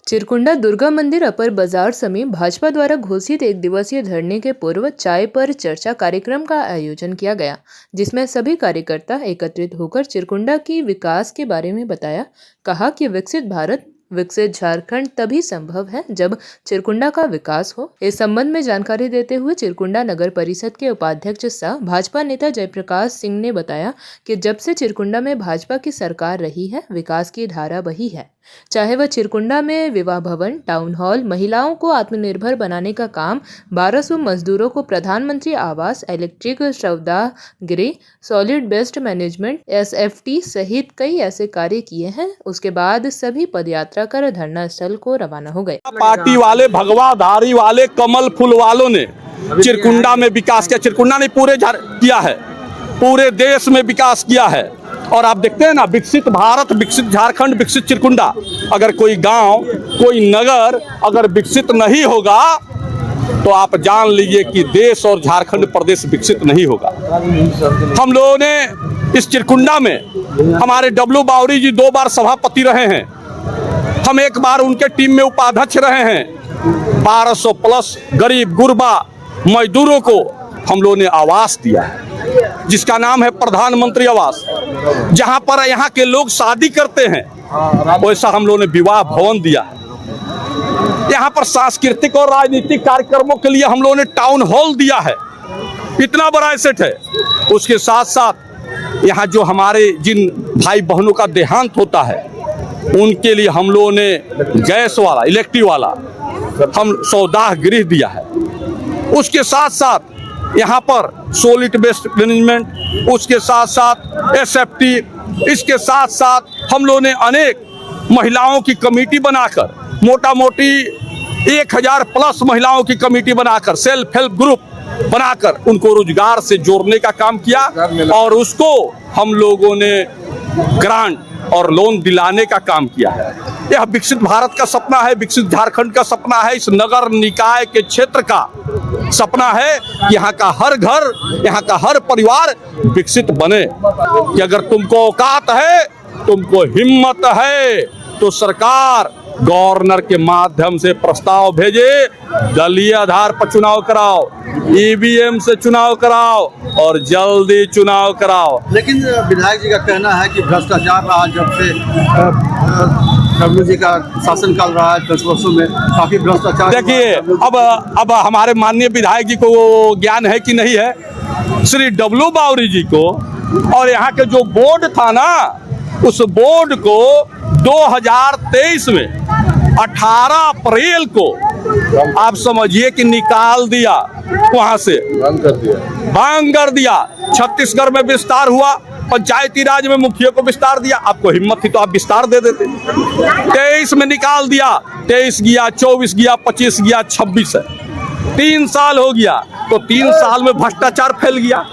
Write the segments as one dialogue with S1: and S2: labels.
S1: चिरकुंडा दुर्गा मंदिर अपर बाजार समीप भाजपा द्वारा घोषित एक दिवसीय धरने के पूर्व चाय पर चर्चा कार्यक्रम का आयोजन किया गया, जिसमें सभी कार्यकर्ता एकत्रित होकर चिरकुंडा की विकास के बारे में बताया। कहा कि विकसित भारत, विकसित झारखंड तभी संभव है जब चिरकुंडा का विकास हो। इस संबंध में जानकारी देते हुए चिरकुंडा नगर परिषद के उपाध्यक्ष सह भाजपा नेता जयप्रकाश सिंह ने बताया कि जब से चिरकुंडा में भाजपा की सरकार रही है, विकास की धारा बही है। चाहे वह चिरकुंडा में विवाह भवन, टाउन हॉल, महिलाओं को आत्मनिर्भर बनाने का काम, 1200 मजदूरों को प्रधानमंत्री आवास, इलेक्ट्रिक सौदागरी, सॉलिड वेस्ट मैनेजमेंट, SFT सहित कई ऐसे कार्य किए हैं। उसके बाद सभी पदयात्रा कर धरना स्थल को रवाना हो गए।
S2: पार्टी वाले, भगवाधारी वाले, कमल फूल वालों ने चिरकुंडा में विकास किया। चिरकुंडा ने पूरे किया है, पूरे देश में विकास किया है। और आप देखते हैं ना, विकसित भारत, विकसित झारखंड, विकसित चिरकुंडा। अगर कोई गांव, कोई नगर अगर विकसित नहीं होगा तो आप जान लीजिए कि देश और झारखंड प्रदेश विकसित नहीं होगा। हम लोगों ने इस चिरकुंडा में, हमारे डब्लू बावरी जी 2 बार सभापति रहे हैं, हम 1 बार उनके टीम में उपाध्यक्ष रहे हैं। 1200 प्लस गरीब गुरबा मजदूरों को हम लोगों ने आवास दिया है, जिसका नाम है प्रधानमंत्री आवास। जहां पर यहाँ के लोग शादी करते हैं, वैसा हम लोगों ने विवाह भवन दिया है। यहाँ पर सांस्कृतिक और राजनीतिक कार्यक्रमों के लिए हम लोगों ने टाउन हॉल दिया है। इतना बड़ा एसेट है। उसके साथ साथ यहाँ जो हमारे जिन भाई बहनों का देहांत होता है, उनके लिए हम लोगों ने गैस वाला, इलेक्ट्रिक वाला हम सौदाह गृह दिया है। उसके साथ साथ यहाँ पर सॉलिड वेस्ट मैनेजमेंट, उसके साथ साथ SFT, इसके साथ साथ हम लोगों ने अनेक महिलाओं की कमेटी बनाकर, मोटा मोटी 1000 प्लस महिलाओं की कमेटी बनाकर, सेल्फ हेल्प ग्रुप बनाकर उनको रोजगार से जोड़ने का काम किया। और उसको हम लोगों ने ग्रांट और लोन दिलाने का काम किया है। यह विकसित भारत का सपना है, विकसित झारखंड का सपना है, इस नगर निकाय के क्षेत्र का सपना है कि यहाँ का हर घर, यहाँ का हर परिवार विकसित बने। कि अगर तुमको औकात है, तुमको हिम्मत है, तो सरकार गवर्नर के माध्यम से प्रस्ताव भेजे, दलीय आधार पर चुनाव कराओ, EVM से चुनाव कराओ और जल्दी चुनाव कराओ।
S3: लेकिन विधायक जी का कहना है कि भ्रष्टाचार रहा, जब से डब्ल्यू जी का शासनकाल रहा है 10 वर्षों में काफी भ्रष्टाचार।
S2: देखिए, अब हमारे माननीय विधायक जी को ज्ञान है कि नहीं है, श्री डब्लू बावरी जी को, और यहाँ के जो बोर्ड था ना, उस बोर्ड को 2023 में 18 अप्रैल को आप समझिए कि निकाल दिया, वहां से भंग कर दिया। छत्तीसगढ़ में विस्तार हुआ, पंचायती राज में मुखिया को विस्तार दिया। आपको हिम्मत थी तो आप विस्तार दे देते। 23 में निकाल दिया, 23 गया, 24 गया, 25 गया, 26 है। 3 साल हो गया, तो 3 साल में भ्रष्टाचार फैल गया।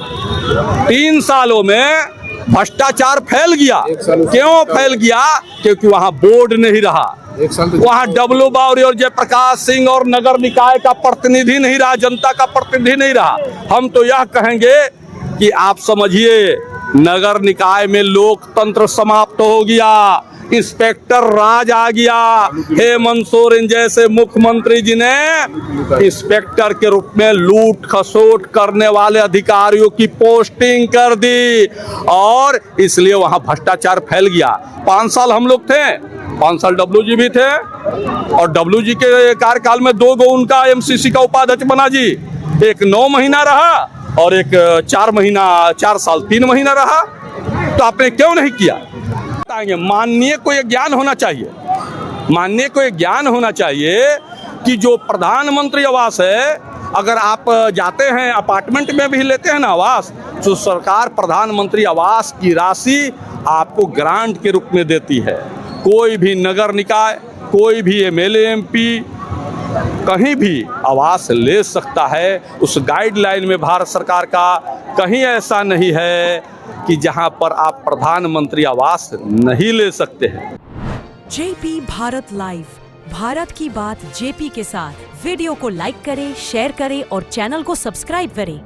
S2: 3 सालों में भ्रष्टाचार फैल गया। क्यों फैल गया? क्योंकि वहां बोर्ड नहीं रहा, वहां डब्लू बावरी और जयप्रकाश सिंह और नगर निकाय का प्रतिनिधि नहीं रहा, जनता का प्रतिनिधि नहीं रहा। हम तो यह कहेंगे कि आप समझिए, नगर निकाय में लोकतंत्र समाप्त हो गया, इंस्पेक्टर राज आ गया। हेमंत सोरेन जैसे मुख्यमंत्री जी ने इंस्पेक्टर के रूप में लूट खसोट करने वाले अधिकारियों की पोस्टिंग कर दी, और इसलिए वहां भ्रष्टाचार फैल गया। 5 साल हम लोग थे, 5 साल डब्लू जी भी थे, और डब्लू जी के कार्यकाल में 2 गो उनका MCC का उपाध्यक्ष बना जी। एक 9 महीना रहा और एक 4 साल 3 महीना रहा। तो आपने क्यों नहीं किया? माननीय को यह ज्ञान होना चाहिए, माननीय को यह ज्ञान होना चाहिए कि जो प्रधानमंत्री आवास है, अगर आप जाते हैं अपार्टमेंट में भी लेते हैं ना आवास, तो सरकार प्रधानमंत्री आवास की राशि आपको ग्रांट के रूप में देती है। कोई भी नगर निकाय, कोई भी MLA MP कहीं भी आवास ले सकता है। उस गाइडलाइन में भारत सरकार का कहीं ऐसा नहीं है कि जहां पर आप प्रधानमंत्री आवास नहीं ले सकते हैं।
S4: JP भारत लाइव, भारत की बात JP के साथ। वीडियो को लाइक करें, शेयर करें और चैनल को सब्सक्राइब करें।